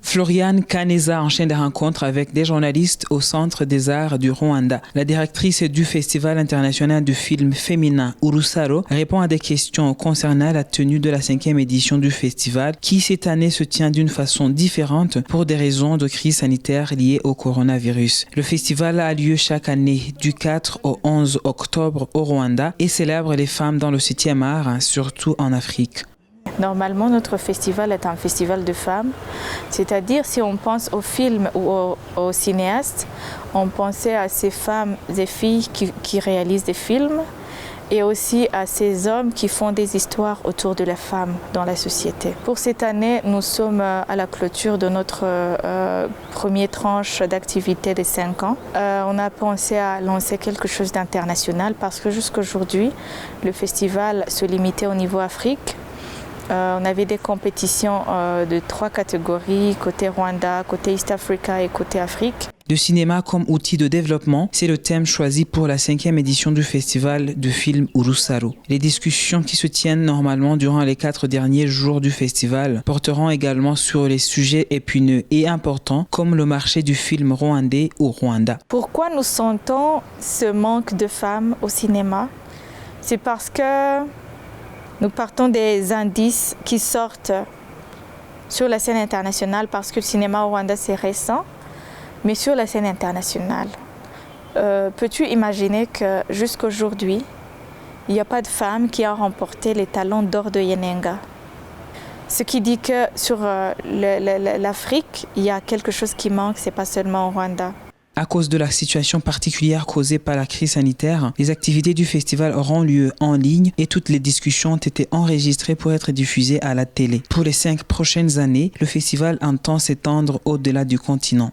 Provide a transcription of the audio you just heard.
Floriane Kaneza enchaîne des rencontres avec des journalistes au Centre des Arts du Rwanda. La directrice du Festival international du film féminin Urusaro répond à des questions concernant la tenue de la 5e édition du festival qui cette année se tient d'une façon différente pour des raisons de crise sanitaire liées au coronavirus. Le festival a lieu chaque année du 4 au 11 octobre au Rwanda et célèbre les femmes dans le 7e art, surtout en Afrique. Normalement, notre festival est un festival de femmes, c'est-à-dire si on pense aux films ou aux cinéastes, on pensait à ces femmes et filles qui réalisent des films et aussi à ces hommes qui font des histoires autour de la femme dans la société. Pour cette année, nous sommes à la clôture de notre première tranche d'activité de 5 ans. On a pensé à lancer quelque chose d'international parce que jusqu'à aujourd'hui, le festival se limitait au niveau Afrique. On avait des compétitions de 3 catégories, côté Rwanda, côté East Africa et côté Afrique. Le cinéma comme outil de développement, c'est le thème choisi pour la 5e édition du festival de film Urusaro. Les discussions qui se tiennent normalement durant les 4 derniers jours du festival porteront également sur les sujets épineux et importants comme le marché du film rwandais au Rwanda. Pourquoi nous sentons ce manque de femmes au cinéma? C'est parce que nous partons des indices qui sortent sur la scène internationale parce que le cinéma au Rwanda c'est récent, mais sur la scène internationale. Peux-tu imaginer que jusqu'à aujourd'hui, il n'y a pas de femme qui a remporté les talons d'or de Yenenga? Ce qui dit que sur l'Afrique, il y a quelque chose qui manque, c'est pas seulement au Rwanda. À cause de la situation particulière causée par la crise sanitaire, les activités du festival auront lieu en ligne et toutes les discussions ont été enregistrées pour être diffusées à la télé. Pour les 5 prochaines années, le festival entend s'étendre au-delà du continent.